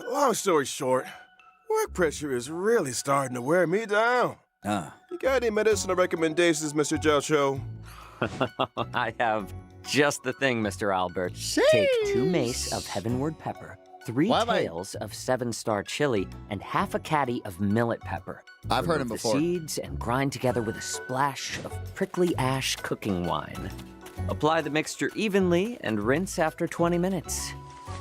Long story short, work pressure is really starting to wear me down. You got any medicinal recommendations, Mr. Jiao Qiu? I have just the thing, Mr. Albert. Sheesh. Take 2 mace of heavenward pepper, 3 tails of 7-star chili, and half a caddy of millet pepper. I've heard him Remove before. The seeds and grind together with a splash of prickly ash cooking wine. Apply the mixture evenly and rinse after 20 minutes.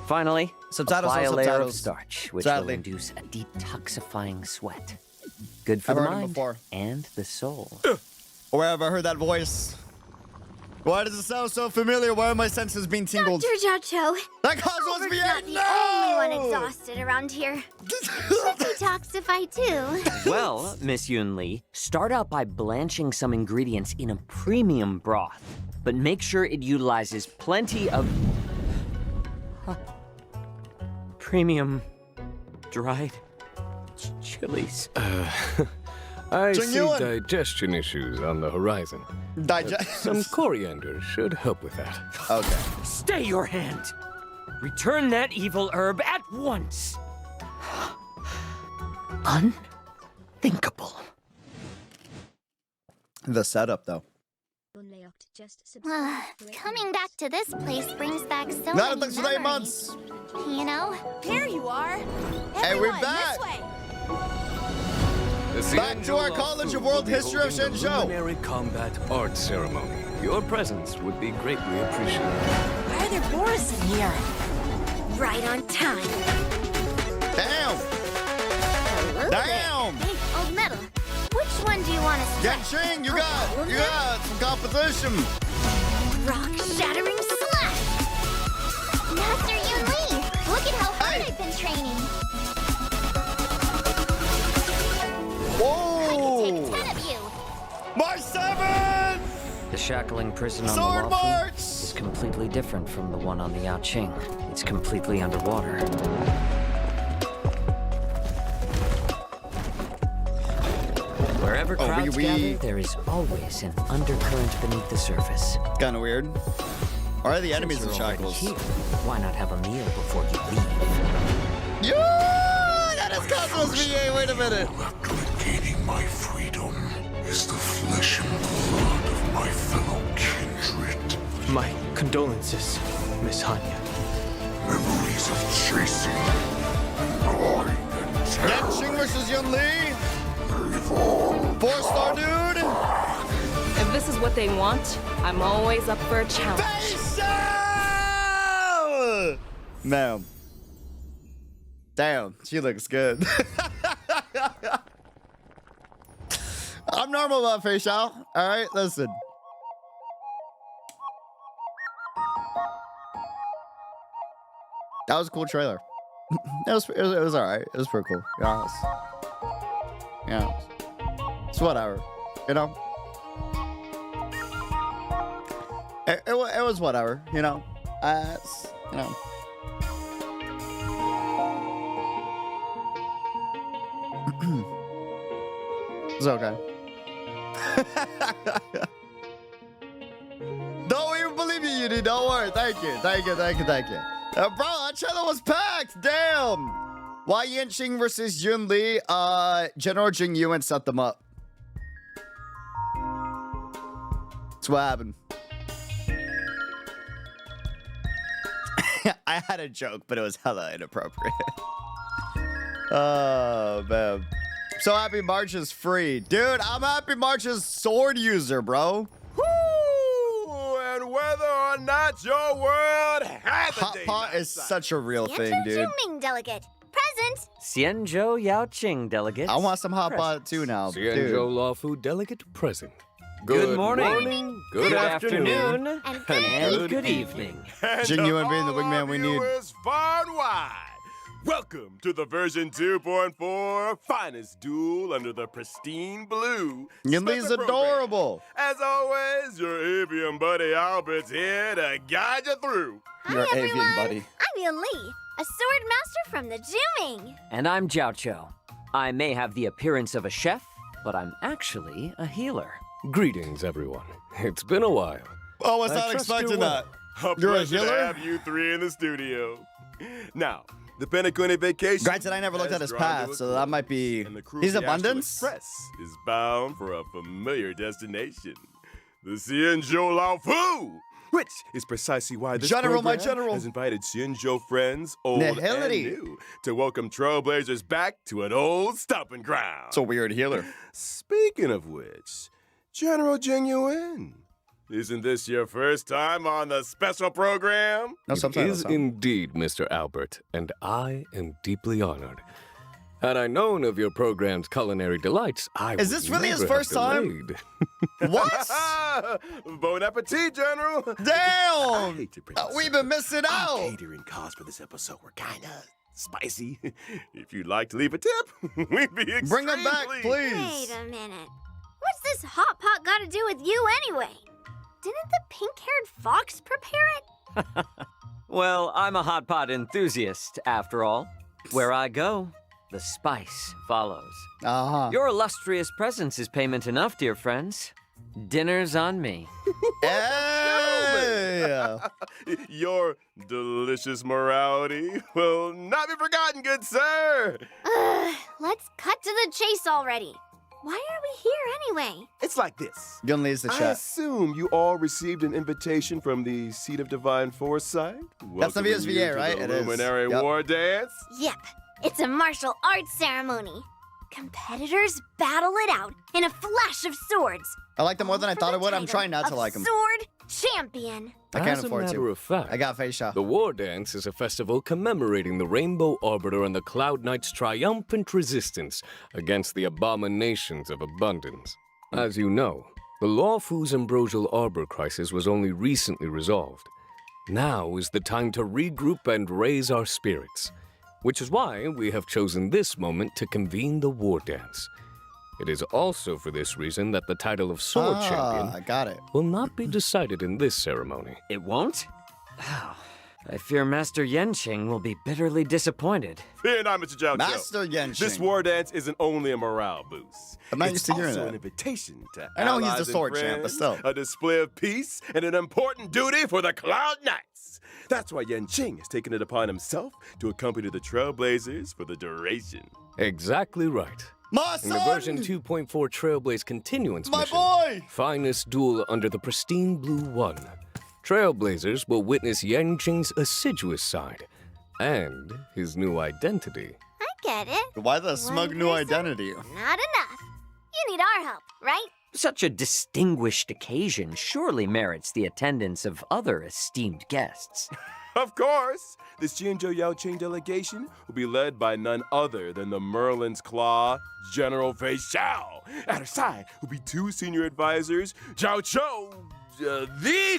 Finally, Subtitles apply on a layer of subtitles. starch, which Sadly. will induce a detoxifying sweat. Good for I've the heard him mind before. and the soul. Where have I heard that voice? Why does it sound so familiar? Why are my senses being tingled? Dr. Jiao Qiu, That cause wants Albert's me not out. the No! only one exhausted around here. Should detoxify too. Well, Miss Yun Li, start out by blanching some ingredients in a premium broth, but make sure it utilizes plenty of premium dried chilies. I see Genuine. digestion issues on the horizon. Digest. Some coriander should help with that. Okay. Stay your hand! Return that evil herb at once! Unthinkable. The setup, though. Coming back to this place brings back so Not many in 8 memories. months. You know? Here you are. Hey, we're Everyone, back. This way. Back to our College of World History of Shenzhou. Preliminary combat art ceremony. Your presence would be greatly appreciated. Why are there Boris in here? Right on time. Damn. Hello Damn. there. Hey, old metal. Which one do you want to strike? Genshin, you got some competition. Rock shattering slash! Master Yun Li, look at how hard Hey. I've been training. Whoa. Take 10 of you. March 7! The Shackling prison on Sword the Wafu march! is completely different from the one on the Yaoqing. It's completely underwater. Wherever Oh, crowds we- gather, there is always an undercurrent beneath the surface. Kind of weird. Why are the enemies in Since you're already shackles? here, why not have a meal before you leave? Yeah, that is Cosmos VA. Wait a minute. After regaining my freedom is the flesh and blood of my fellow kindred. My condolences, Miss Hanya. Memories of chasing, gnawing, and terror Genshin versus Yun Li. live on. 4-star dude. If this is what they want, I'm always up for a challenge. Facial! Ma'am. Damn, she looks good. I'm normal about facial. All right, listen. That was a cool trailer. it was all right. It was pretty cool. Yeah, it's whatever. You know. It was whatever. You know. You know. It's okay. Don't even believe you, Uni. Don't worry. Thank you. Bro, that channel was packed. Damn. Why Yanqing versus Yun Li? General Jing Yuan set them up. That's what happened. I had a joke, but it was hella inappropriate. Oh, man. So happy March is free. Dude, I'm happy March is sword user, bro. Woo! And whether or not your world has a Hot day pot is outside. such a real thing, Yanzhou dude. Juming delegate. Present. Xianzhou Yaoqing delegates. I want some hot pot present. too now, Xianzhou dude. Law Food Delegate present. Good morning. Good afternoon. And And good evening. And Jing to Yuan being the all wingman our we need. viewers far and wide, welcome to the version 2.4 finest duel under the pristine blue. Yun Li's special program. adorable. As always, your avian buddy Albert's here to guide you through. You're Hi, avian everyone. buddy. I'm Yun Li, a sword master from the Juming. And I'm Jiao Qiu. I may have the appearance of a chef, but I'm actually a healer. Greetings, everyone. It's been a while. Oh, I was I not trust expecting you're that. well. A You're a pleasure to healer? have you three in the studio. Now, The Penacony vacation. Granted, I never looked at his path, so that might be... And the crew He's of the Astral abundance? Express is bound for a familiar destination. The Xianzhou Lao Fu! Which is precisely why this General, my program general. has invited Xianzhou friends, old Nihility. and new, to welcome Trailblazers back to an old stomping ground. It's a weird healer. Speaking of which, General Jing Yuan, isn't this your first time on the special program? No, It sometimes. is indeed, Mr. Albert, and I am deeply honored. Had I known of your program's culinary delights, I Is would this really his never have first time? delayed. What? Bon appetit, General. I Damn! hate to bring this We've up. been missing Our out. catering costs for this episode were kinda spicy. If you'd like to leave a tip, we'd be extremely Bring them back, Wait please. a minute. What's this hot pot got to do with you anyway? Didn't the pink-haired fox prepare it? Well, I'm a hot pot enthusiast, after all. Where I go, the spice follows. Uh-huh. Your illustrious presence is payment enough, dear friends. Dinner's on me. Hey! Your delicious morality will not be forgotten, good sir. Let's cut to the chase already. Why are we here anyway? It's like this. Yun Lee's the I chat. assume you all received an invitation from the Seat of Divine Foresight. That's the welcoming VSVA, you to right? The It is. Luminary Yep. War Dance. Yep, it's a martial arts ceremony. Competitors battle it out in a flash of swords. I like them more than I For thought I the would. I'm title trying not to of like them. Sword champion. I can't As afford a matter to. of fact, I got facial. the War Dance is a festival commemorating the Rainbow Arbiter and the Cloud Knight's triumphant resistance against the abominations of abundance. As you know, the Law Fu's ambrosial arbor crisis was only recently resolved. Now is the time to regroup and raise our spirits, which is why we have chosen this moment to convene the War Dance. It is also for this reason that the title of Sword I Champion got it. will not be decided in this ceremony. It won't? I fear Master Yenqing will be bitterly disappointed. Fear not, Mr. Jiao Qiu. Master Yenqing. This war dance isn't only a morale boost. I'm not It's used to hearing also that. an invitation to I know he's the allies and sword champ, but friends, still. a display of peace and an important duty for the Cloud Knights. That's why Yenqing has taken it upon himself to accompany the Trailblazers for the duration. Exactly right. My In son! the version 2.4 Trailblaze Continuance My mission, boy! Finest Duel under the Pristine Blue 1, Trailblazers will witness Yenqing's assiduous side and his new identity. I get it. Why the smug One new person? identity? Not enough. You need our help, right? Such a distinguished occasion surely merits the attendance of other esteemed guests. Of course, the Xianzhou Yaoqing delegation will be led by none other than the Merlin's Claw, General Fei Xiao. At her side will be two senior advisors, Jiao Qiu, the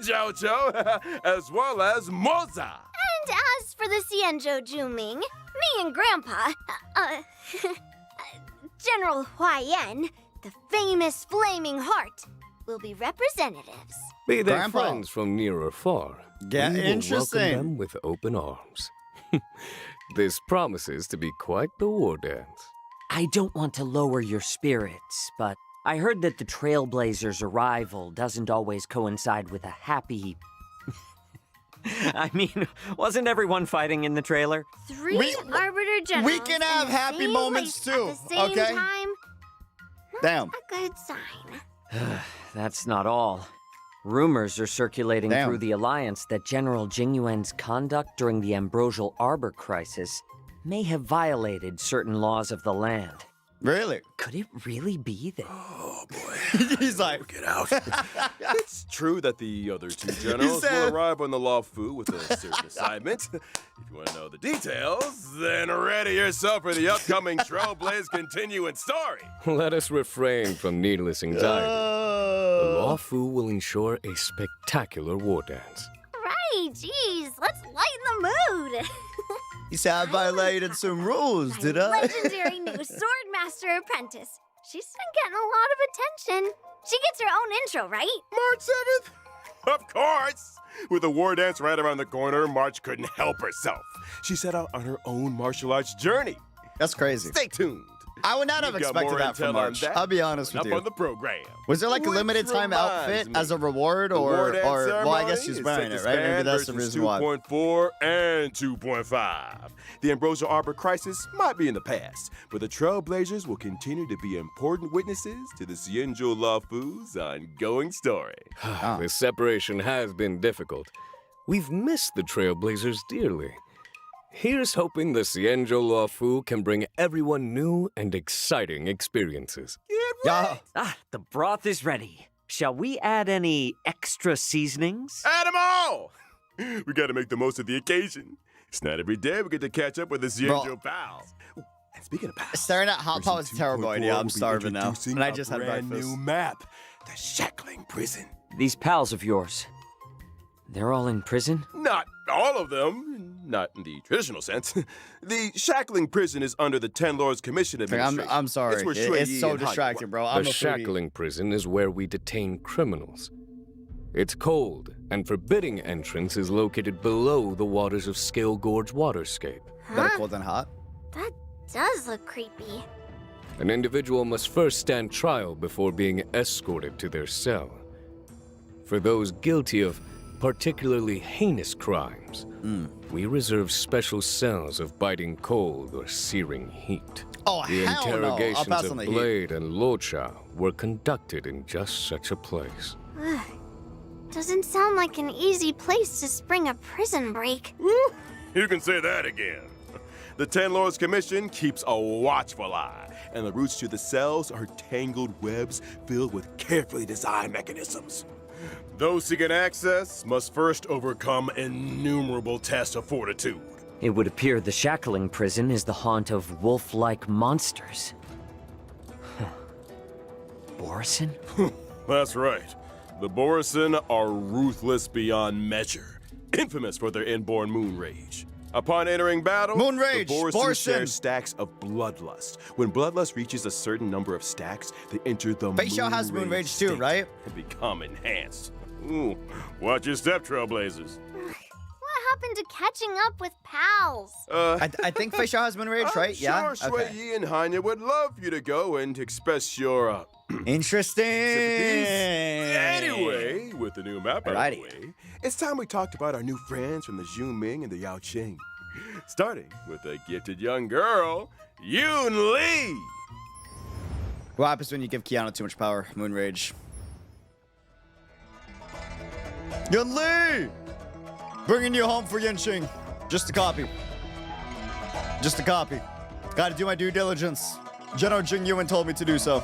Jiao Qiu, as well as Moza. And as for the Xianzhou Juming, me and Grandpa, General Huayan, the famous Flaming Heart, will be representatives. Be they Grandpa. friends from near or far, Get we will interesting. welcome them with open arms. This promises to be quite the war dance. I don't want to lower your spirits, but I heard that the Trailblazers' arrival doesn't always coincide with a happy... I mean, wasn't everyone fighting in the trailer? Three We- Arbiter Generals. we can have in the happy same moments place too, At the same okay? time. Damn. A good sign. That's not all. Rumors are circulating Damn. through the Alliance that General Jingyuan's conduct during the Ambrosial Arbor crisis may have violated certain laws of the land. Really? Could it really be that... Oh boy. He's like, Get out. It's true that the other two generals said- will arrive on the Law Fu with a certain assignment. If you want to know the details, then ready yourself for the upcoming Trailblaze continuance story. Let us refrain from needless anxiety. The Law Fu will ensure a spectacular war dance. Right, geez, let's lighten the mood. he said I violated some rules, My did I? legendary new Swordmaster apprentice. She's been getting a lot of attention. She gets her own intro, right? March 7th? Of course! With the war dance right around the corner, March couldn't help herself. She set out on her own martial arts journey. That's crazy. Stay tuned. I would not have We've got expected more that from intel on March. that I'll be honest with up you. on the program. Was there like a Which limited time outfit reminds as me, a reward, the or dance well, I guess ceremony she's is wearing set it, to right? Maybe span that's the verses reason why. 2.4 and 2.5. The Ambrosia Arbor crisis might be in the past, but the Trailblazers will continue to be important witnesses to the Xianzhou Laofu's ongoing story. This separation has been difficult. We've missed the Trailblazers dearly. Here's hoping the Xianzhou Laofu can bring everyone new and exciting experiences. Yeah. Ah, the broth is ready. Shall we add any extra seasonings? Add 'em all! We gotta make the most of the occasion. It's not every day we get to catch up with the Xianzhou pals. Ooh, and speaking of pals, Staring at Hot Pot was a terrible 2.4 idea. will I'm be starving now. introducing And I a just had brand breakfast. new map, the Shackling prison. These pals of yours, they're all in prison? Not all of them, not in the traditional sense. The Shackling prison is under the Ten Lords Commission Administration. I'm sorry. It's, where It's Shui Yi so and Hanya distracting, work. bro. I'm The a foodie. Shackling prison is where we detain criminals. It's cold, and forbidding entrance is located below the waters of Scale Gorge waterscape. Better cold than hot. That does look creepy. An individual must first stand trial before being escorted to their cell. For those guilty of particularly heinous crimes, we reserve special cells of biting cold or searing heat. Oh, The hell no. I'll interrogations pass of on the heat. Blade and Locha were conducted in just such a place. Doesn't sound like an easy place to spring a prison break. You can say that again. The Ten Lords Commission keeps a watchful eye, and the routes to the cells are tangled webs filled with carefully designed mechanisms. Those seeking access must first overcome innumerable tests of fortitude. It would appear the Shackling prison is the haunt of wolf-like monsters. Huh. Borison? That's right. The Borison are ruthless beyond measure, infamous for their inborn moon rage. Upon entering battle, Moon rage, the Borison Borison. share stacks of bloodlust. When bloodlust reaches a certain number of stacks, they enter the Fei Xiao has moon rage too, state right? and become enhanced. Ooh, watch your step, Trailblazers. What happened to catching up with pals? I think Fei Xiao has moon rage, right? Sure, Shui Yi and Hanya would love you to go and express your Interesting. sympathies. Anyway, with the new map out of Alrighty. the way, it's time we talked about our new friends from the Zhuming and the Yao Qing. Starting with a gifted young girl, Yoon Lee. What happens when you give Kiana too much power? Moon rage. Yun Li! Bringing you home for Yenching. Just a copy. Just a copy. Gotta do my due diligence. General Jing Yuan told me to do so.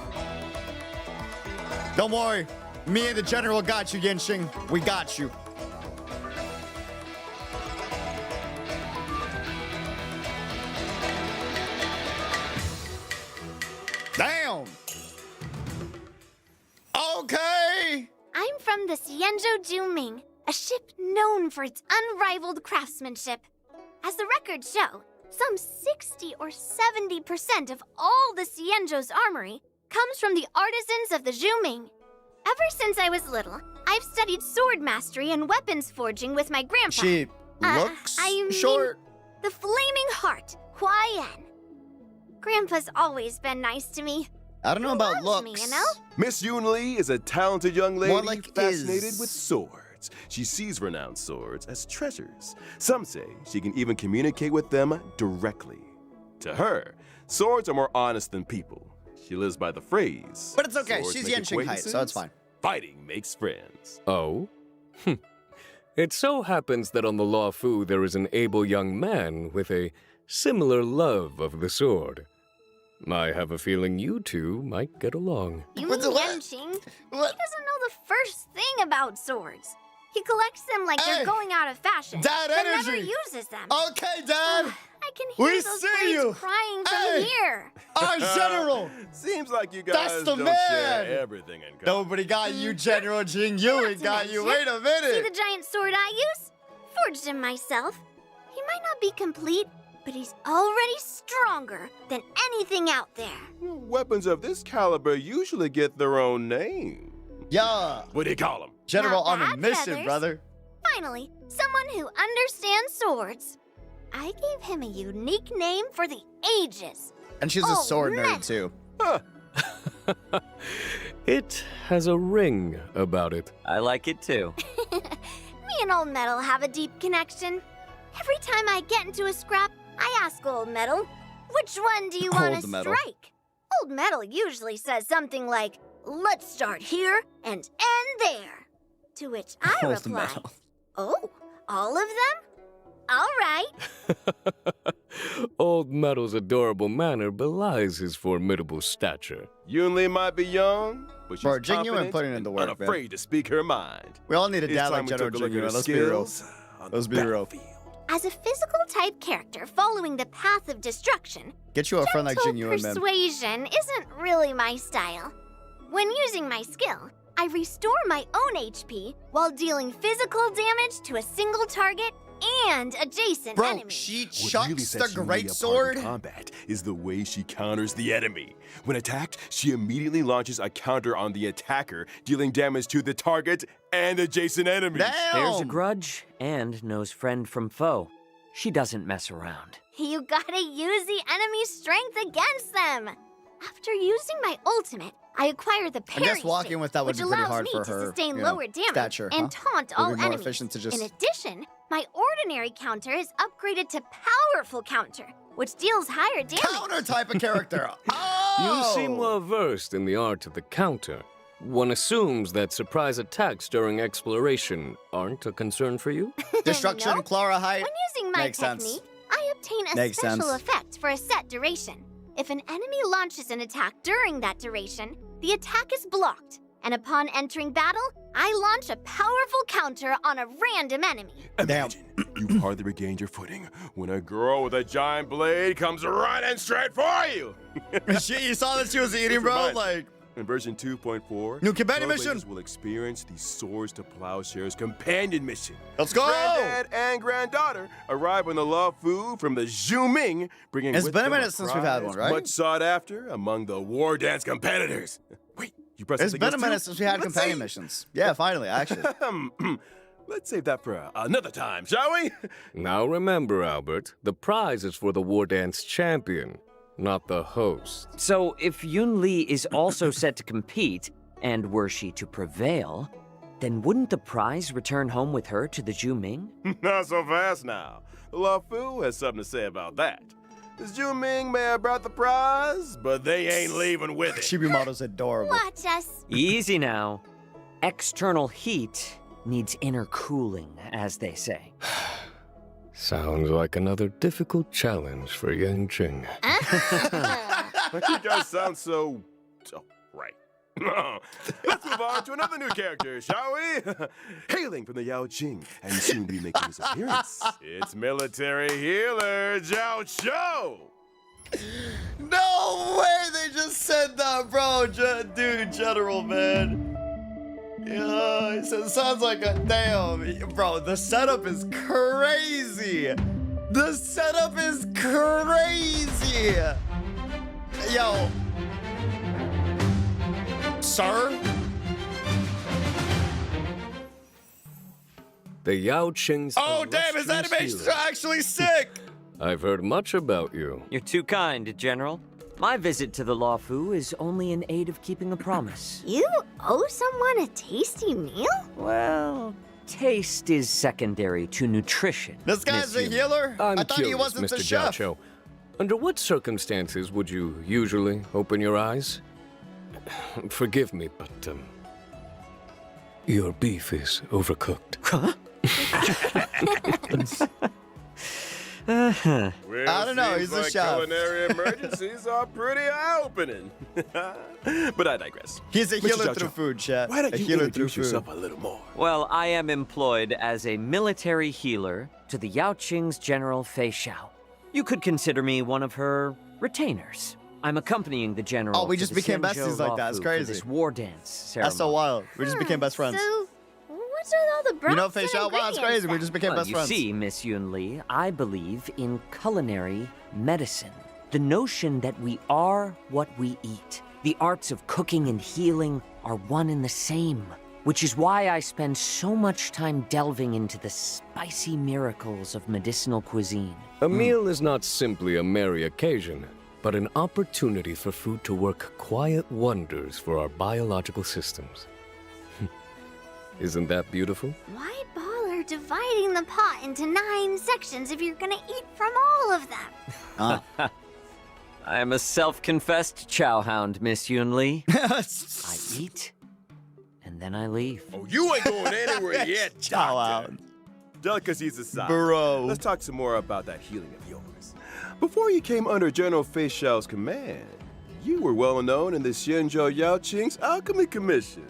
Don't worry. Me and the General got you, Yenching. We got you. Damn! Okay! I'm from the Xianzhou Juming, a ship known for its unrivaled craftsmanship. As the records show, some 60 or 70% of all the Xianzhou's armory comes from the artisans of the Juming. Ever since I was little, I've studied sword mastery and weapons forging with my grandpa. She looks I mean, short. The Flaming Heart, Hua Yan. Grandpa's always been nice to me. I don't know about Loves looks. me, you know? Miss Yoon Lee is a talented young lady More like fascinated is. with swords. She sees renowned swords as treasures. Some say she can even communicate with them directly. To her, swords are more honest than people. She lives by the phrase. But it's okay. "Swords She's make Yenching height, so it's acquaintances, fine. Fighting makes friends. Oh? It so happens that on the Laofu there is an able young man with a similar love of the sword. I have a feeling you two might get along. You What mean the what? Yenching? What? He doesn't know the first thing about swords. He collects them like Hey! they're going out of fashion, Dad but never energy! uses them. Okay, Dad! I can hear We those see blades you! crying from Hey! here. Our General! Seems like you That's guys the don't man! share everything in common. Nobody got you, General Jing Yuan Not to got you. mention, Wait a See minute! the giant sword I use? Forged him myself. He might not be complete, but he's already stronger than anything out there. Weapons of this caliber usually get their own name. Yeah. What do you call them? General Not on a bad mission, feathers. brother. Finally, someone who understands swords. I gave him a unique name for the ages. And she's a sword nerd, too. It has a ring about it. I like it too. Me and Old Metal have a deep connection. Every time I get into a scrap, I ask Old Metal, which one do you want to Old Metal. strike? Old Metal usually says something like, let's start here and end there. To which I Old reply, Metal. oh, all of them? All right. Old Metal's adorable manner belies his formidable stature. Yunli might be young, but she's Bro, Jing Yuan confident putting in the and work, man. unafraid to get her mind. We all need a It's dad like time we General took a look Jing at her Yuan. Let's be real. skills on Let's the be real. battlefield. As a physical type character following the path of destruction, Get you a friend like gentle Jing Yuan, man. persuasion isn't really my style. When using my skill, I restore my own HP while dealing physical damage to a single target and adjacent Bro, enemies. she What really chucks sets the Yunli great apart sword. in combat is the way she counters the enemy. When attacked, she immediately launches a counter on the attacker, dealing damage to the target and adjacent enemies. There's a Damn. grudge and knows friend from foe. She doesn't mess around. You gotta use the enemy's strength against them. After using my ultimate, I acquire the parry guess walking streak, with that would which be pretty allows hard me for to her, sustain you know, lower damage stature, and taunt It all would be more enemies. efficient to just... In addition, my ordinary counter is upgraded to powerful counter, which deals higher damage. Counter type of character. Oh! You seem well versed in the art of the counter. One assumes that surprise attacks during exploration aren't a concern for you? Destruction, Nope. Clara height. When using my Makes sense. technique, I obtain a Makes special sense. effect for a set duration. If an enemy launches an attack during that duration, the attack is blocked. And upon entering battle, I launch a powerful counter on a random enemy. Imagine you've hardly regained your footing when a girl with a giant blade comes running straight for you. You saw that she was eating, bro? Reminds me. Like, In version 2.4, New companion mission. Trailblazers will experience the Swords to Plowshares companion mission. let's go! Granddad and granddaughter arrive on the love food from the Zhu Ming, bringing It's with been a them minute since we've had prize one, right? Much sought after among the war dance competitors. Wait, you pressed It's something been a else minute too? since we had Let's companion see. missions. Yeah, finally, actually. Let's save that for another time, shall we? Now remember, Albert, the prize is for the War Dance champion, not the host. So if Yunli is also set to compete, and were she to prevail, then wouldn't the prize return home with her to the Zhu Ming? Not so fast now. The Lao Fu has something to say about that. The Zhu Ming may have brought the prize, but they ain't leaving with it. Chibi model's adorable. Watch us. Easy now. External heat needs inner cooling, as they say. Sounds like another difficult challenge for Yang Jing. You guys sound so right. Let's move on to another new character, shall we? Hailing from the Yao Qing and soon be making his appearance, it's military healer Jiao Qiu. No way they just said that, bro. Dude, General, man. Yeah, it sounds like a damn. Bro, the setup is crazy. The setup is crazy. Yo. Sir? The Yao Qing's Oh, damn, his illustrious animations healer. are actually sick. I've heard much about you. You're too kind, General. My visit to the Law Fu is only in aid of keeping a promise. You owe someone a tasty meal? Well, taste is secondary to nutrition. This guy's a Miss Yun. healer? I'm I thought curious, he wasn't Mr. a Jiao chef. Qiu. Under what circumstances would you usually open your eyes? Forgive me, but your beef is overcooked. Well, I don't know, seems he's a like chef. Culinary emergencies are pretty eye-opening. But I digress. He's a Mr. healer Jiao through Qiu, food, chat. Why don't A you healer through introduce food. yourself a little more? Well, I am employed as a military healer to the Yao Qing's General Fei Xiao. You could consider me one of her retainers. I'm accompanying the general. Oh, we to just the became Xianzhou besties like that. It's Laofu for crazy. This war dance ceremony. That's so wild. We just became best friends. So, what's with all the broths You know, Fei Xiao, wow, it's crazy. We just became Well, best you friends. see, Miss Yun Li, I believe in culinary medicine. The notion that we are what we eat. The arts of cooking and healing are one and the same. Which is why I spend so much time delving into the spicy miracles of medicinal cuisine. A meal is not simply a merry occasion, but an opportunity for food to work quiet wonders for our biological systems. Isn't that beautiful? Why bother dividing the pot into 9 sections if you're gonna eat from all of them? I am a self-confessed chow hound, Miss Yunli. I eat, and then I leave. Oh, you ain't going anywhere yet, Chow Doctor. hound. Delicacies aside, Bro. let's talk some more about that healing of yours. Before you came under General Fei Xiao's command, you were well known in the Xianzhou Yaoqing's Alchemy Commission.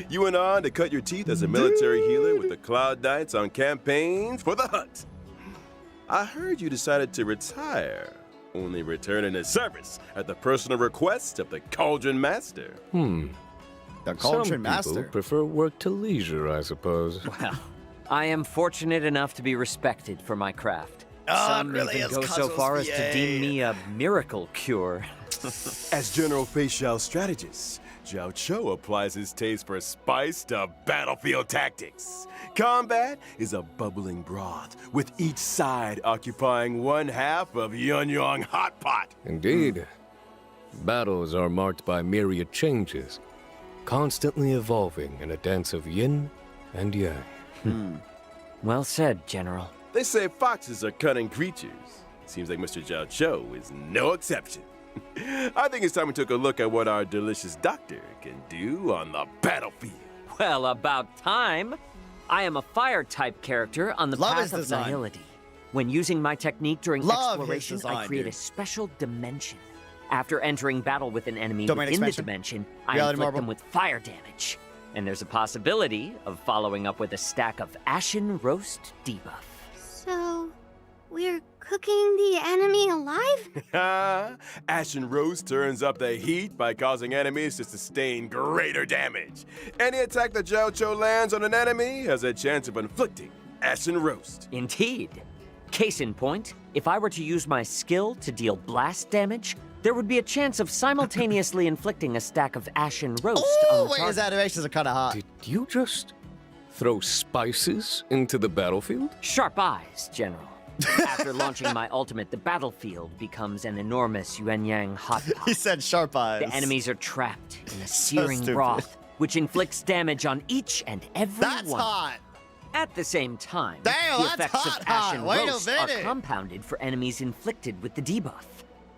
You went on to cut your teeth as a military healer with the Cloud Knights on campaigns for the Hunt. I heard you decided to retire, only returning to service at the personal request of the Cauldron Master. The Some Cauldron people Master. prefer work to leisure, I suppose. Well, I am fortunate enough to be respected for my craft. Some really even is go so far as to Cosmos deem VA. me a miracle cure. As General Fei Xiao's strategist, Jiao Qiu applies his taste for spice to battlefield tactics. Combat is a bubbling broth, with each side occupying one half of Yunyang Hot Pot. Indeed. Battles are marked by myriad changes, constantly evolving in a dance of yin and yang. Well said, General. They say foxes are cunning creatures. Seems like Mr. Jiao Qiu is no exception. I think it's time we took a look at what our delicious doctor can do on the battlefield. Well, about time. I am a fire-type character on the Love path his of design. nihility. When using my technique during Love his exploration, I design, create dude. a special dimension. After entering battle with an enemy Domain within expansion. the dimension, I Reality inflict marble. them with fire damage. And there's a possibility of following up with a stack of Ashen Roast debuff. So, we're cooking the enemy alive? Ashen Roast turns up the heat by causing enemies to sustain greater damage. Any attack that Jiao Qiu lands on an enemy has a chance of inflicting Ashen Roast. Indeed. Case in point, if I were to use my skill to deal blast damage, there would be a chance of simultaneously inflicting a stack of Ashen Roast on Oh, the wait, his target. animations are kind of hot. Did you just throw spices into the battlefield? Sharp eyes, General. After launching my ultimate, the battlefield becomes an enormous yuan-yang hot pot. He said sharp eyes. The enemies are trapped in a searing stupid. broth, which inflicts damage on each and every That's one. hot. At the same time, Damn, the that's effects hot, of Ashen hot. Wait a Roast are minute. compounded for enemies inflicted with the debuff,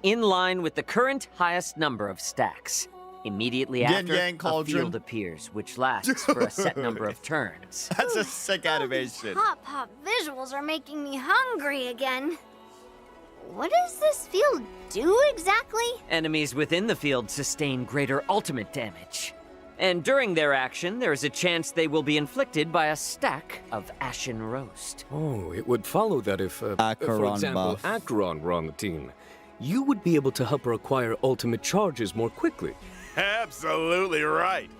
in line with the current highest number of stacks. Immediately Yin after, Yang a Cauldron. field appears, which lasts for a set number of turns. That's a sick animation. Hot pop visuals are making me hungry again. What does this field do exactly? Enemies within the field sustain greater ultimate damage. And during their action, there is a chance they will be inflicted by a stack of Ashen Roast. Oh, it would follow that if, for Acheron example, buff. Acheron were on the team. You would be able to help her acquire ultimate charges more quickly. Absolutely right.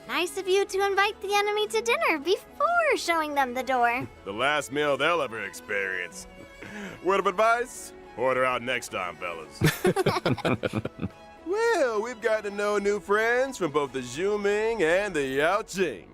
Nice of you to invite the enemy to dinner before showing them the door. The last meal they'll ever experience. Word of advice? Order out next time, fellas. Well, we've got to know new friends from both the Zhuming and the Yaoqing.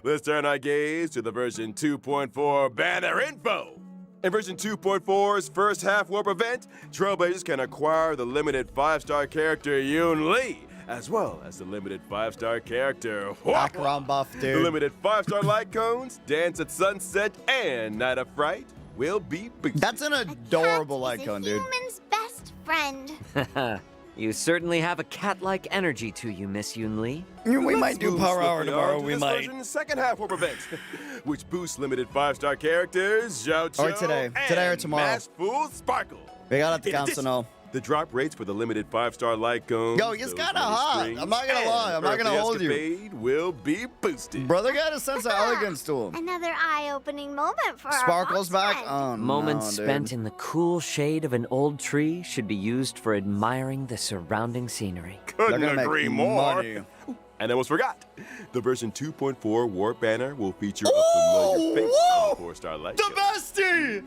Let's turn our gaze to the version 2.4 banner info. In version 2.4's first half warp event, Trailblazers can acquire the limited 5-star character Yun Li, as well as the limited 5-star character Hua. Acheron buff, The dude. limited 5-star light cones, Dance at Sunset, and Night of Fright will be boosted. That's an adorable A cat is icon, a dude. human's best friend. You certainly have a cat-like energy to you, Miss Yun Li. We Let's might do move Power Hour swiftly tomorrow. on to We this might. version's second half warp event, which boosts limited 5-star characters, Jiao Qiu, Or today. and Today or tomorrow. Masked Fool Sparkle. We got at the In council addition, now. The drop rates for the limited 5-star light cones. Yo, it's those kinda mini hot. strings, I'm not gonna lie. I'm not and gonna Earthly hold you. Escapade will be boosted. Brother got a sense of elegance to him. Another eye-opening moment for Sparkles our back. friend. Oh, Moments no, spent dude. in the cool shade of an old tree should be used for admiring the surrounding scenery. They're Couldn't gonna agree make more. money. And I almost forgot. The version 2.4 warp banner will feature Oh, a familiar face whoa! on the 4-star light The cone. bestie!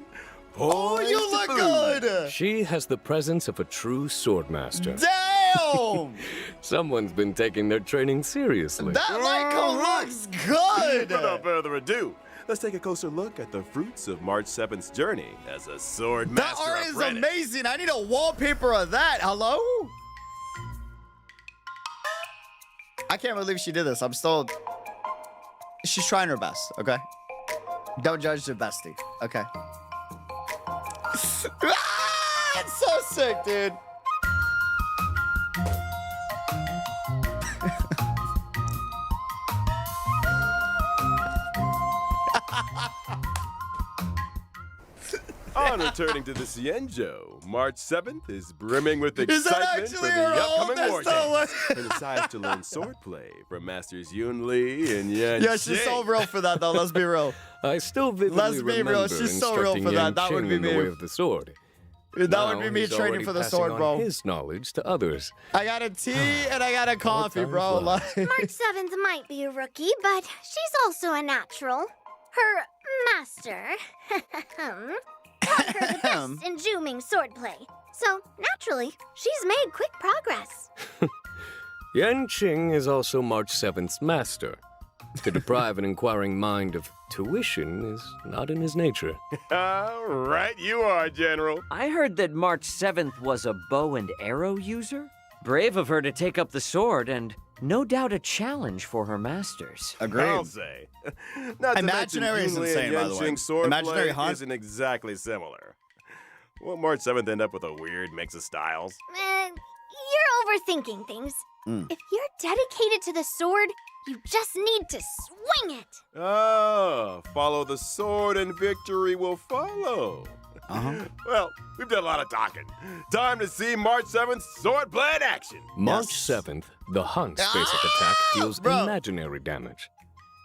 Oh, Poised you to look bloom. good! She has the presence of a true swordmaster. Damn! Someone's been taking their training seriously. That light cone looks good! Without further ado, let's take a closer look at the fruits of March 7th's journey as a sword That master art is apprentice. amazing. I need a wallpaper of that. Hello? I can't believe she did this. I'm still... She's trying her best, okay? Don't judge the bestie, okay? Ah, it's so sick, dude. On returning to the Xianzhou, March 7th is brimming with Is that excitement for actually the her own? upcoming war That's so games. And decides to learn swordplay from Masters Yun Li and Yan Yeah, she's so Xing. real for that, though. Let's be real. I still vividly Let's be real, remember she's so real instructing for that. Yan That would Qing be in the me. way of the sword. That Now would be me he's training already for the passing sword, on bro. his knowledge to others. I got a tea and I got a coffee, time bro. flies. Like, March 7th might be a rookie, but she's also a natural. Her master taught her the best in Juming swordplay. So, naturally, she's made quick progress. Yan Qing is also March 7th's master. To deprive an inquiring mind of tuition is not in his nature. Right you are, General. I heard that March 7th was a bow and arrow user. Brave of her to take up the sword, and no doubt a challenge for her masters. I'll agreed. say. Not to Imaginary is mention, Yun Li insane, and by Yan the way. Qing's swordplay Imaginary hunt? isn't exactly similar. Will March 7th end up with a weird mix of styles? You're overthinking things. If you're dedicated to the sword, you just need to swing it. Oh, follow the sword and victory will follow. Well, we've done a lot of talking. Time to see March 7th swordplay in action. March 7th, the Hunt's basic attack deals bro. imaginary damage.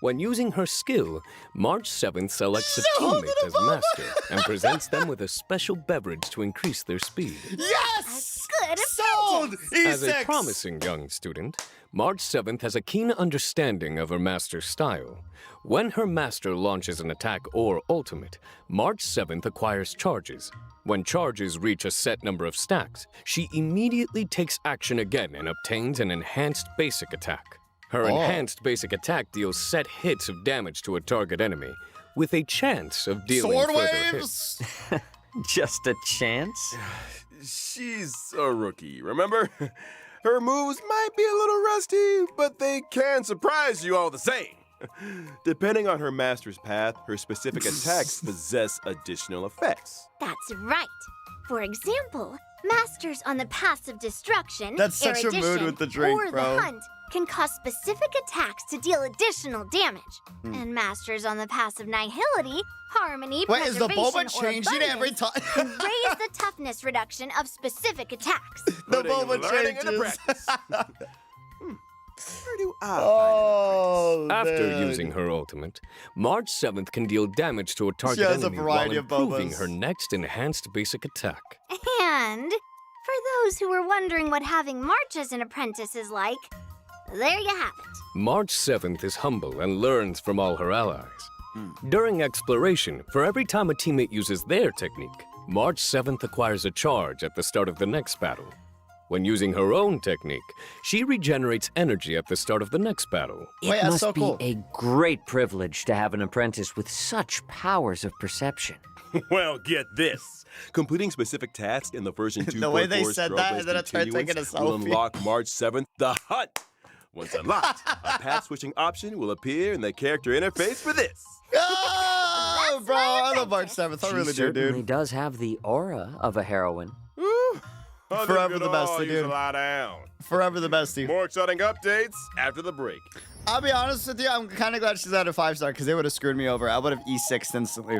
When using her skill, March 7th selects a Hold teammate it as above. master and presents them with a special beverage to increase their speed. Yes! Good Sold! As a E6! promising young student, March 7th has a keen understanding of her master's style. When her master launches an attack or ultimate, March 7th acquires charges. When charges reach a set number of stacks, she immediately takes action again and obtains an enhanced basic attack. Her enhanced basic attack deals set hits of damage to a target enemy, with a chance of dealing Sword further waves! hits. Just a chance? She's a rookie, remember? Her moves might be a little rusty, but they can surprise you all the same. Depending on her master's path, her specific attacks possess additional effects. That's right. For example, masters on the path of destruction, That's such a mood erudition, with the drink, or bro. the hunt can cause specific attacks to deal additional damage. And masters on the path of nihility, harmony, Wait, is the preservation, boba or changing every abundance time? can raise the toughness reduction of specific attacks. The Putting boba learning into changes. practice. Where do I Oh, After man. using her ultimate, March 7th can deal damage to a target has a enemy variety while of improving bobas. her next enhanced basic attack. And for those who were wondering what having March as an apprentice is like, there you have it. March 7th is humble and learns from all her allies. During exploration, for every time a teammate uses their technique, March 7th acquires a charge at the start of the next battle. When using her own technique, she regenerates energy at the start of the next battle. It Wait, that's must so be cool. a great privilege to have an apprentice with such powers of perception. Well, get this. Completing specific tasks in the version 2.4 The way they said that, and then it started taking a will selfie. unlock March 7th, the Hunt. Once unlocked, a path switching option will appear in the character interface for this. Oh, That's bro, my I love March apprentice. 7th. I She really do, certainly dude. does have the aura of a heroine. Forever the best, You dude. lie down. Forever the bestie. More exciting updates after the break. I'll be honest with you, I'm kind of glad she's at a 5-star because they would have screwed me over. I would have E6'd instantly.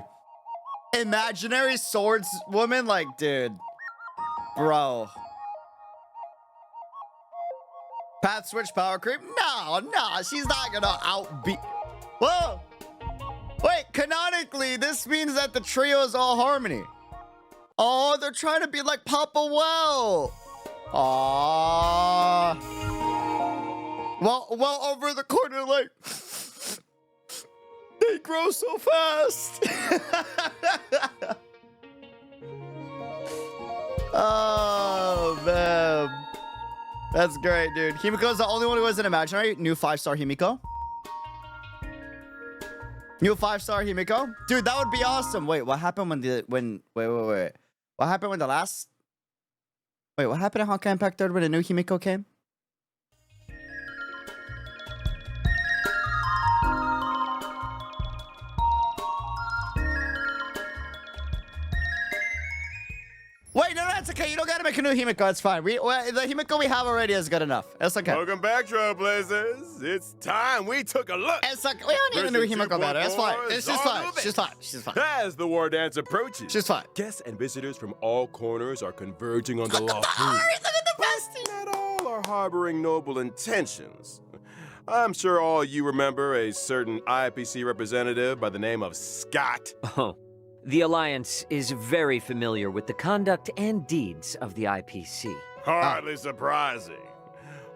Imaginary swords woman? Like, dude. Bro. Path switch power creep? No, she's not gonna outbeat. Whoa! Wait, canonically, this means that the trio is all harmony. Oh, they're trying to be like Papa Well. Aww. Well, over the corner, like, they grow so fast. Oh, man. That's great, dude. Himiko's the only one who wasn't imaginary. New 5-star Himiko. New 5-star Himiko? Dude, that would be awesome. Wait, what happened wait. What happened when the last... Wait, what happened at Honkai Impact 3 when a new Himiko came? Wait, no, that's okay. You don't gotta make a new Himiko. It's fine. The Himiko we have already is good enough. It's okay. Welcome back, Trailblazers. It's time we took a look. It's okay. We don't need a new Himiko better. It's fine. She's fine. She's fine. She's fine. As the war dance approaches, She's fine. guests and visitors from all corners are converging on the law. Look at the bestie. Not all are harboring noble intentions. I'm sure all you remember a certain IPC representative by the name of Scott. Oh, the Alliance is very familiar with the conduct and deeds of the IPC. Hardly surprising.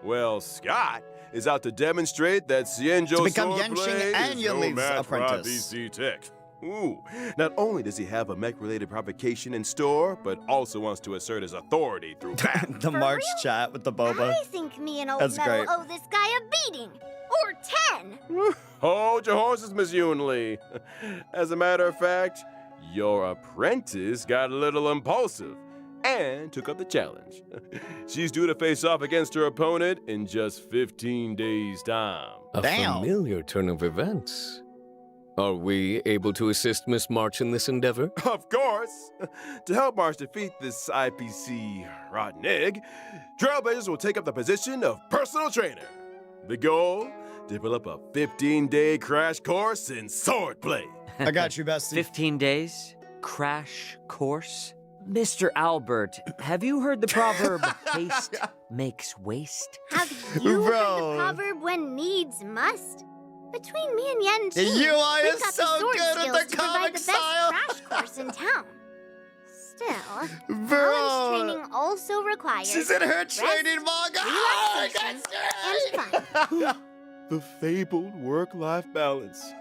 Well, Scott is out to demonstrate that Xianzhou To become Sword Yanqing Blade and is no Yunli's match for apprentice. IPC tech. Ooh, not only does he have a mech-related provocation in store, but also wants to assert his authority through battle. The March chat with the boba. I think me and old That's Metal great. owe this guy a beating. Or 10. Hold your horses, Miss Yunli. As a matter of fact, your apprentice got a little impulsive and took up the challenge. She's due to face off against her opponent in just 15 days' time. A Damn. familiar turn of events. Are we able to assist Miss March in this endeavor? Of course! To help March defeat this IPC rotten egg, Trailblazers will take up the position of personal trainer. The goal? Develop a 15-day crash course in swordplay. I got you, bestie. 15 days? Crash course? Mr. Albert, have you heard the proverb, haste makes waste? Have you heard Bro. the proverb when needs must? Between me and Yan Qing, You are we've got so the sword good at skills the to provide comic the style. best crash course in town. Still, Bro. balance training also requires She's in her rest, training manga. Oh, I relaxation, got you. and fun. The fabled work-life balance.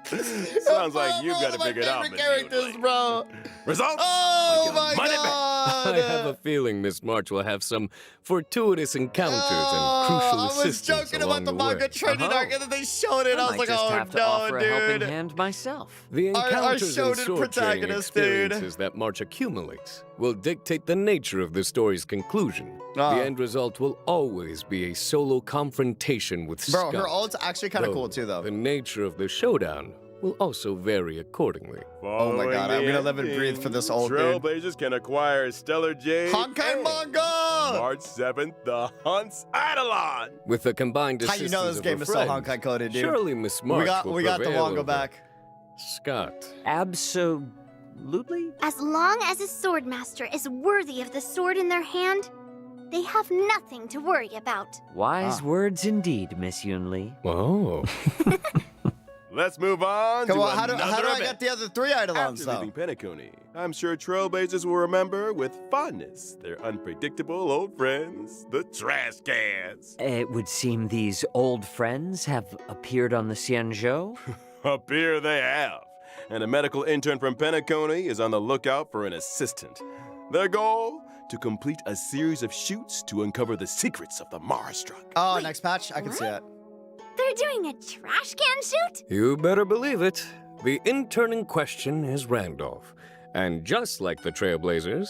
Sounds like you've got to figure it out, Miss characters, Yunli. bro. Results? Oh Like a my money bet. god. I have a feeling Miss March will have some fortuitous encounters and crucial I was assistance joking along about the way. manga training Uh-huh. arc, and then they showed it. I was might like, just oh have to no, offer a helping dude. hand myself. The Our encounters shonen and sword training protagonist, dude. experiences that March accumulates will dictate the nature of the story's conclusion. Ah. The end result will always be a solo confrontation with Bro, Scott. her ult's actually kind of Though cool too, though. The nature of the showdown will also vary accordingly. Oh my god, I'm gonna live and breathe for this old dude. Trailblazers can acquire Stellar Jade. Honkai and manga! March 7th, the Hunt's Eidolon. With the combined How you assistance know this of game her is so friends, Honkai coded, dude? surely Miss March we got the prevail manga over back. Scott. Absolutely? As long as a swordmaster is worthy of the sword in their hand, they have nothing to worry about. Wise Ah. words indeed, Miss Yunli. Oh. Let's move on Come to on, how do another I event. get the other 3 Eidolons, After though? leaving Penacony, I'm sure Trailblazers will remember with fondness their unpredictable old friends, the trash cans. It would seem these old friends have appeared on the Xianzhou. Up here they have. And a medical intern from Penacony is on the lookout for an assistant. Their goal? To complete a series of shoots to uncover the secrets of the Marastruck. Oh, Wait, next patch? I can see it. They're doing a trash can shoot? You better believe it. The intern in question is Randolph. And just like the Trailblazers,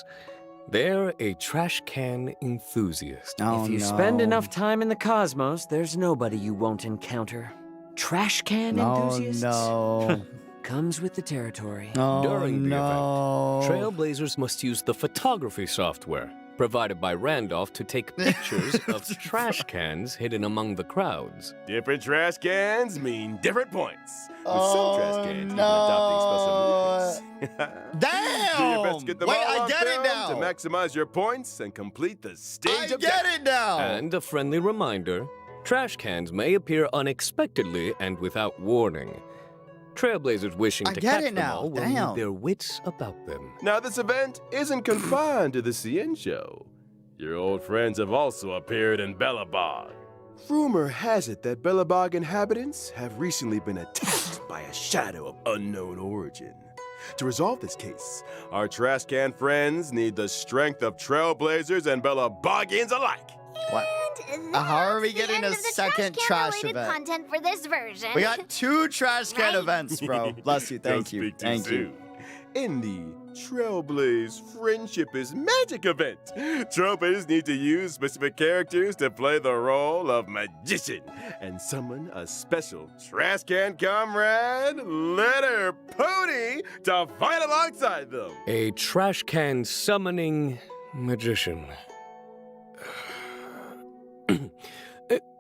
they're a trash can enthusiast. Oh, If you no. spend enough time in the cosmos, there's nobody you won't encounter. Trash can enthusiasts? no. Comes with the territory. Oh, During the no. event, Trailblazers must use the photography software provided by Randolph to take pictures of trash cans hidden among the crowds. Different trash cans mean different points. With Oh, some trash cans even no. adopting special movements. Damn! Do your best to get them Wait, all I on get it film now. to maximize your points and complete the stage I objective. get it now. And a friendly reminder, trash cans may appear unexpectedly and without warning. Trailblazers wishing I to get catch it them now. all will Damn. need their wits about them. Now, this event isn't confined to the Xianzhou. Your old friends have also appeared in Bellabog. Rumor has it that Bellabog inhabitants have recently been attacked by a shadow of unknown origin. To resolve this case, our trash can friends need the strength of Trailblazers and Bellabogians alike. What? And that's How are we the getting end a of the second trash trash can-related event? content for this version. We got 2 trash can Right? events, bro. Bless you. Don't Thank you. speak too Thank you. soon. In the Trailblaze Friendship is Magic event, Trailblazers need to use specific characters to play the role of magician and summon a special trash can comrade, Letter Pony, to fight alongside them. A trash can summoning magician.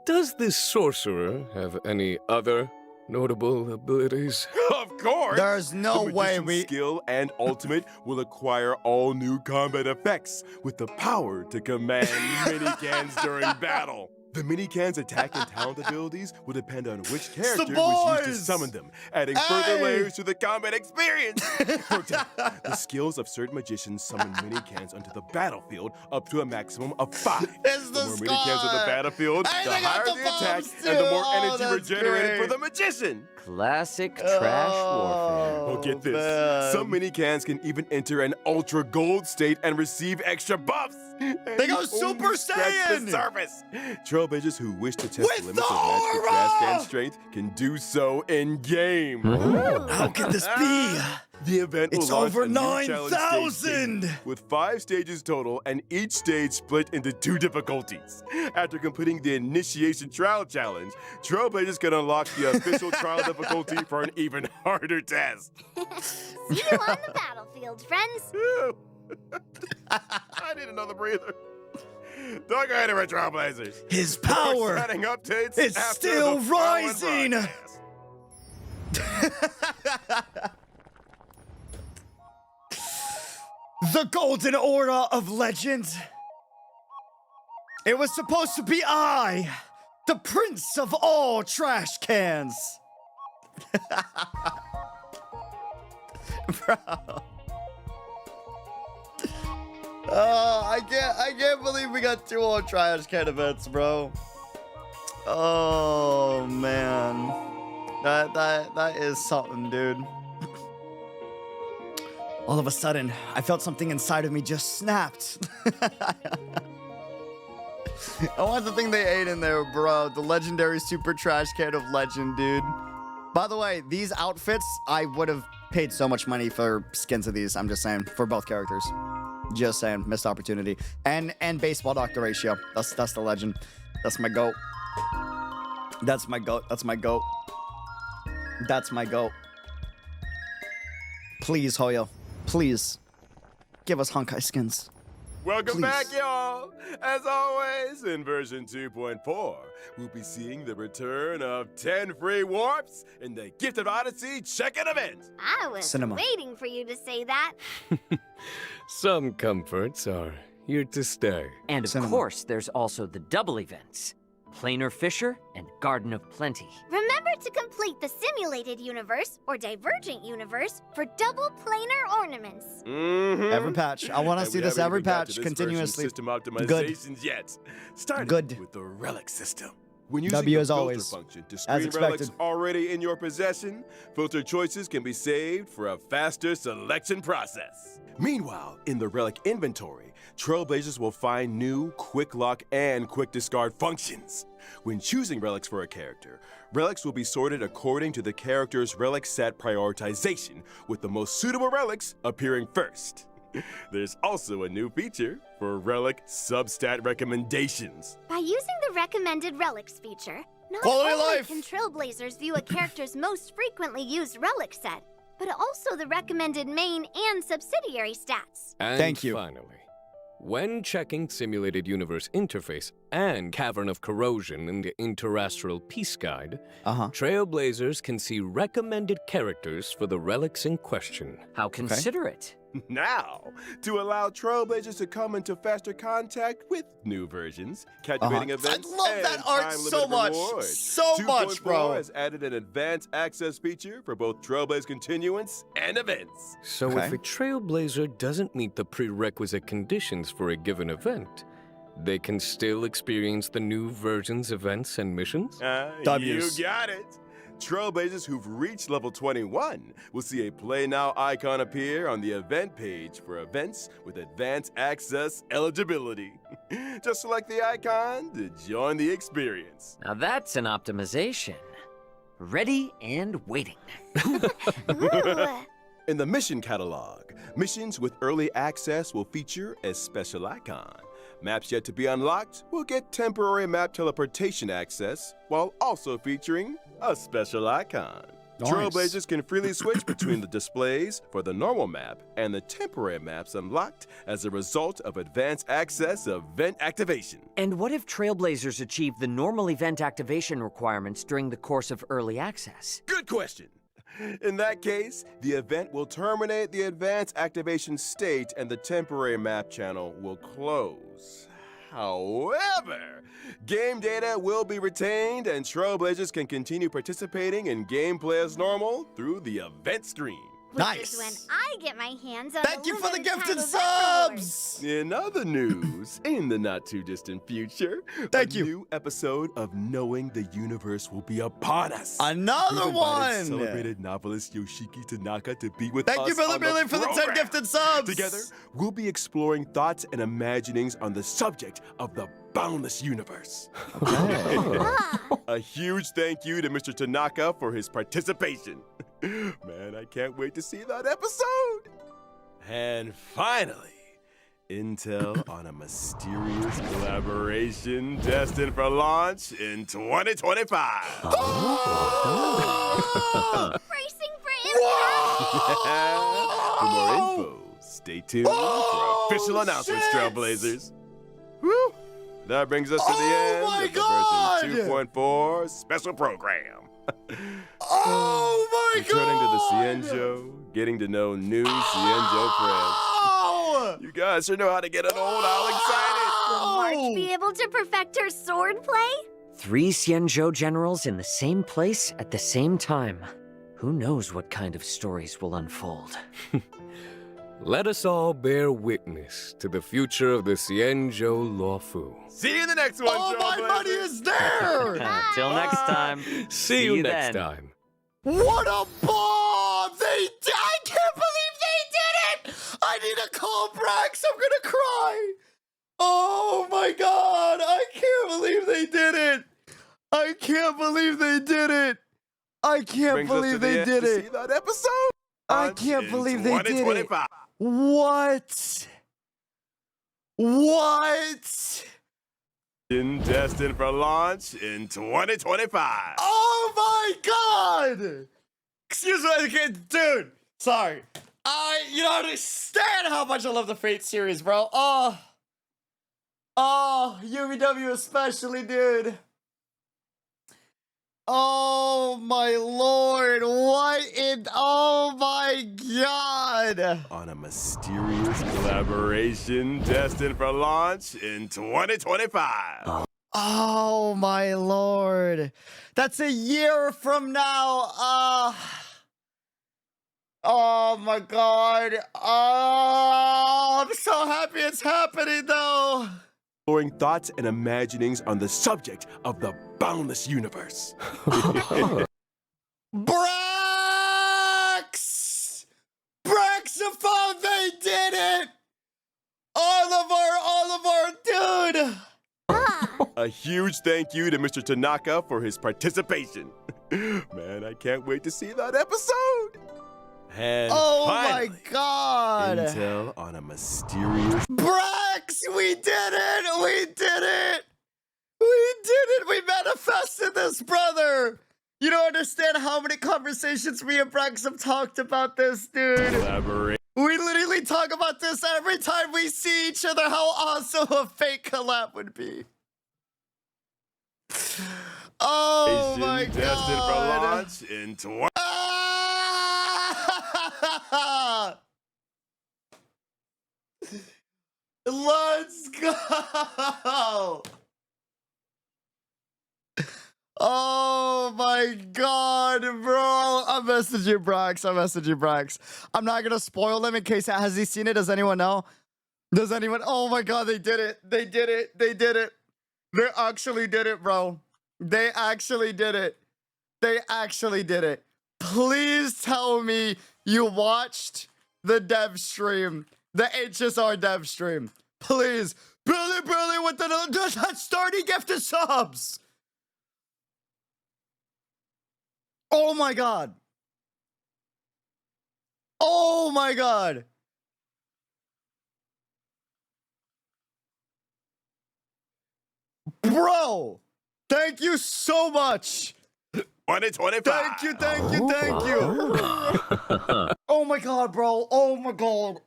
Does this sorcerer have any other notable abilities? Of course! There's no the way magician's skill and ultimate will acquire all new combat effects with the power to command mini-cans during battle. The mini-cans' attack and talent abilities will depend on which character was used to boys! summon them, adding further Hey! layers to the combat experience. For example, the skills of certain magicians summon mini-cans onto the battlefield up to a maximum of 5. It's The the more mini-cans on the sky! battlefield, Hey, the they got higher the the attack bombs and the too! more Oh, energy that's regenerated for great. the magician. Classic trash warfare. Oh, get this. man. Some mini cans can even enter an ultra gold state and receive extra buffs. They go And Super only scratch Saiyan! the surface. Trailblazers who wish to test With the limits the of magical trash can aura! strength can do so in game. How can this be? The event It's will launch over a new challenge stage 9,000! game with 5 stages total, and each stage split into 2 difficulties. After completing the Initiation Trial Challenge, Trailblazers can unlock the official trial difficulty for an even harder test. See you on the battlefield, friends. I need another breather. Don't go anywhere, Trailblazers. His More power! exciting updates It's after still the following rising! broadcast. The Golden Aura of Legend. It was supposed to be I, the prince of all trash cans. Bro. Oh, I can't believe we got 2 more trash can events, bro. Oh man. That is something, dude. All of a sudden, I felt something inside of me just snapped. I want the thing they ate in there, bro. The legendary super trash can of legend, dude. By the way, these outfits, I would have paid so much money for skins of these. I'm just saying, for both characters. Just saying, missed opportunity. And baseball doctor ratio. That's the legend. That's my goat. That's my goat. That's my goat. That's my goat. Please, Hoyo. Please. Give us Honkai skins. Welcome Please. back, y'all. As always, in version 2.4, we'll be seeing the return of 10 free warps in the Gift of Odyssey check-in event. I was Cinema. waiting for you to say that. Some comforts are here to stay. And of Cinema. course, there's also the double events. Planar Fisher and Garden of Plenty. Remember to complete the simulated universe or divergent universe for double planar ornaments. Mm-hmm. Every patch. I want to see this every patch continuously. System optimizations yet. Starting Good. with the Relic system. When using W the as filter always. function to As screen relics expected. already in your possession, filter choices can be saved for a faster selection process. Meanwhile, in the Relic inventory, Trailblazers will find new Quick Lock and Quick Discard functions. When choosing relics for a character, relics will be sorted according to the character's relic set prioritization, with the most suitable relics appearing first. There's also a new feature for relic substat recommendations. By using the recommended relics feature, not Quality only life. can Trailblazers view a character's most frequently used relic set, but also the recommended main and subsidiary stats. And Thank you. finally, when checking Simulated Universe Interface and Cavern of Corrosion in the Interastral Peace Guide, Trailblazers can see recommended characters for the relics in question. How considerate. Now, to allow Trailblazers to come into faster contact with new versions, captivating events, I love and that art time-limited so much. rewards. So much, 2.4 bro. has added an advanced access feature for both Trailblaze Continuance and events. So Okay. if a Trailblazer doesn't meet the prerequisite conditions for a given event, they can still experience the new version's events and missions? You W's. got it. Trailblazers who've reached level 21 will see a Play Now icon appear on the event page for events with advanced access eligibility. Just select the icon to join the experience. Now that's an optimization. Ready and waiting. Ooh. In the mission catalog, missions with early access will feature a special icon. Maps yet to be unlocked will get temporary map teleportation access, while also featuring a special icon. Nice. Trailblazers can freely switch between the displays for the normal map and the temporary maps unlocked as a result of advanced access event activation. And what if Trailblazers achieve the normal event activation requirements during the course of early access? Good question. In that case, the event will terminate the advanced activation state and the temporary map channel will close. However, game data will be retained and Trailblazers can continue participating in gameplay as normal through the event stream. Which is when I get my hands on Thank you for the limited gifted time event rewards. subs! In other news, in the not too distant future, Thank a you. new episode of Knowing the Universe will be upon us. Another We've invited one! Celebrated novelist Yoshiki Tanaka to be with Thank us you, Brother on the Billy, for the 10 program. gifted subs! Together, we'll be exploring thoughts and imaginings on the subject of the boundless universe. A huge thank you to Mr. Tanaka for his participation. Man, I can't wait to see that episode. And finally, intel on a mysterious collaboration destined for launch in 2025. Racing for impact! For more info, stay tuned for official announcements, Trailblazers. Woo! That brings us to the end my of the God! version 2.4 special program. Oh my Returning to the god! Cienjo, getting to know new Cienjo friends. Oh! You guys sure know how to get an old owl excited. Will March be able to perfect her sword play? 3 Xianzhou generals in the same place at the same time. Who knows what kind of stories will unfold? Let us all bear witness to the future of the Xianzhou Luofu. See you in the next one, Oh, my Trailblazers. money is there! Till next time. See you next then. time. What a bomb! I can't believe they did it! I need to call Brax. I'm gonna cry. Oh my god! I can't believe they did it. I can't believe they did it. I can't Brings us to believe the they end did to it. see that episode. I Launch can't in believe they did it. 2025. What? What? Destined for launch in 2025. Oh my god! Excuse me, okay, dude. Sorry. You don't understand how much I love the Fate series, bro. Oh, UVW especially, dude. Oh my lord, what in, oh my god. On a mysterious collaboration destined for launch in 2025. Oh my lord. That's a year from now. Oh my god. Oh, I'm so happy it's happening though. Exploring thoughts and imaginings on the subject of the boundless universe. Brax! Braxophone, they did it! Oliver, dude! A huge thank you to Mr. Tanaka for his participation. Man, I can't wait to see that episode. And Oh finally, my god! intel on a mysterious Brax, we did it! We did it! We did it! We manifested this, brother! You don't understand how many conversations me and Brax have talked about this, dude. collaboration. We literally talk about this every time we see each other, how awesome a fake collab would be. Oh my god. Destined for launch in 20. Ah! Let's go! Oh my god, bro. I'm messaging Brax. I'm not gonna spoil them in case, has he seen it? Does anyone know? Does anyone? Oh my god, they did it. They actually did it, bro. They actually did it. They actually did it. Please tell me you watched the dev stream, the HSR dev stream. Please. Billy with the starting gift of subs. Oh my god. Oh my god. Bro, thank you so much. 2025. Thank you. Oh my god, bro. Oh my god.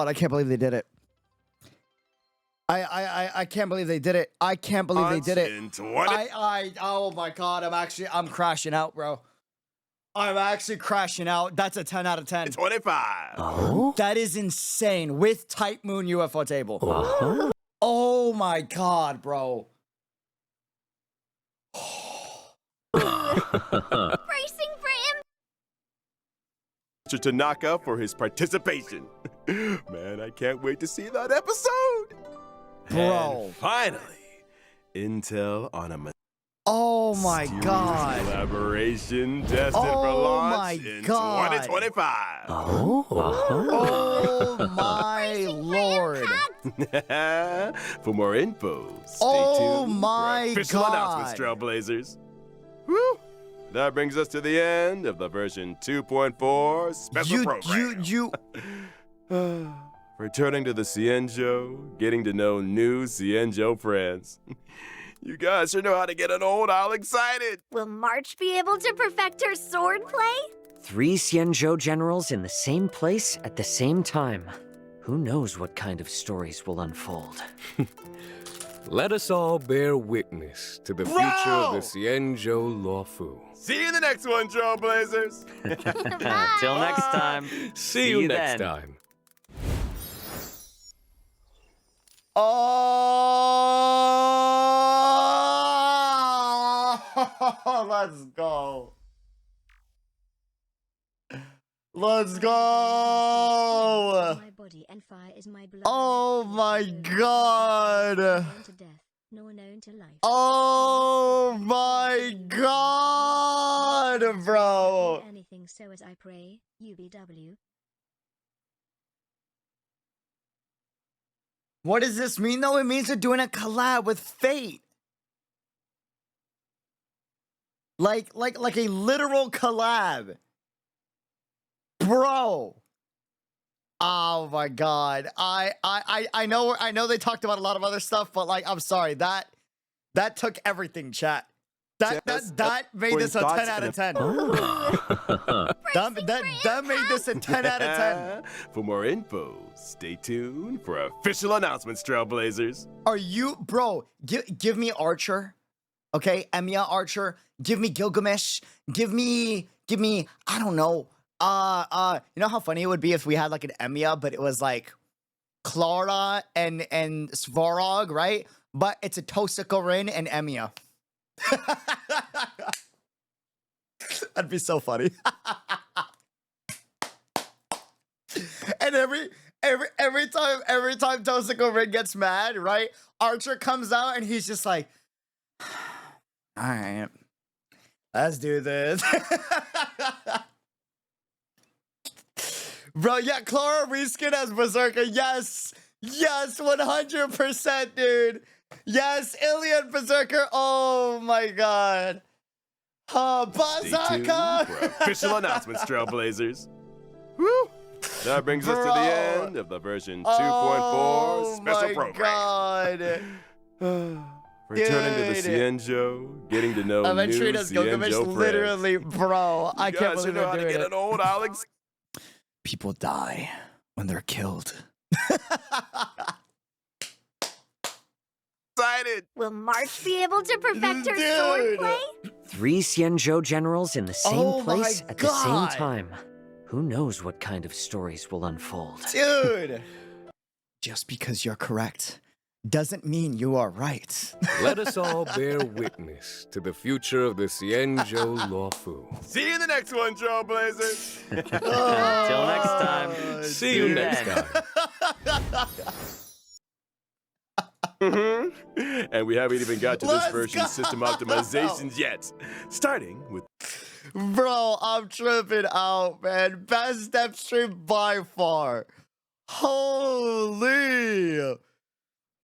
I can't believe they did it. I can't believe they did it. I can't believe they did it. Oh my god, I'm crashing out, bro. I'm actually crashing out. That's a 10 out of 10. 25. Oh? That is insane. With Type Moon UFO table. Oh my god, bro. Bracing for him. Mr. Tanaka for his participation. Man, I can't wait to see that episode. Bro. And finally, intel on a Oh my mysterious god. collaboration destined for Oh launch my in god. 2025. Oh my lord. For more info, stay Oh tuned my for official God. announcements, Trailblazers. Woo! That brings us to the end of the version 2.4 special program. Returning to the Cienjo, getting to know new Cienjo friends. You guys sure know how to get an old owl excited. Will March be able to perfect her sword play? 3 Xianzhou generals in the same place at the same time. Who knows what kind of stories will unfold? Let us all bear witness to the future of the Xianzhou Luofu. See you in the next one, Trailblazers. Till next time. See you next then. time. Oh, let's go. Let's go. My body and fire is my blood. Oh my god. Known to death, nor known to life. Oh my god, bro. Anything so as I pray, UBW. What does this mean though? It means they're doing a collab with Fate. Like a literal collab. Bro. Oh my god. I know they talked about a lot of other stuff, but like I'm sorry, that took everything, chat. That made this a 10 out of 10. That made this a 10 out of 10. For more info, stay tuned for official announcements, Trailblazers. Are you, bro? Give me Archer, okay? Emiya Archer. Give me Gilgamesh. Give me. I don't know. You know how funny it would be if we had like an Emiya, but it was like Clara and Svarog, right? But it's a Tosaka Rin and Emiya. That'd be so funny. And every time Tosaka Rin gets mad, right? Archer comes out and he's just like, all right, let's do this. Bro, yeah, Clara reskin as Berserker. Yes, 100%, dude. Yes, Iliad Berserker. Oh my god. Stay tuned Bazaka. for official announcements, Trailblazers. Woo! That brings us to the end of the version 2.4 special program. God. Returning to the Cienjo, getting to know new Aventuritas Gilgamesh, Cienjo friends. literally, bro. I can't believe know how they're to doing get it. an old Alex. People die when they're killed. Excited. Will March be able to perfect her sword play? 3 Xianzhou generals in the same Oh my place at the same God. time. Who knows what kind of stories will unfold? Dude. Just because you're correct doesn't mean you are right. Let us all bear witness to the future of the Xianzhou Luofu. See you in the next one, Trailblazers. Till next time. See you next time. And we haven't even got to this Let's version's go. system optimizations yet. Starting with Bro, I'm tripping out, man. Best step stream by far. Holy.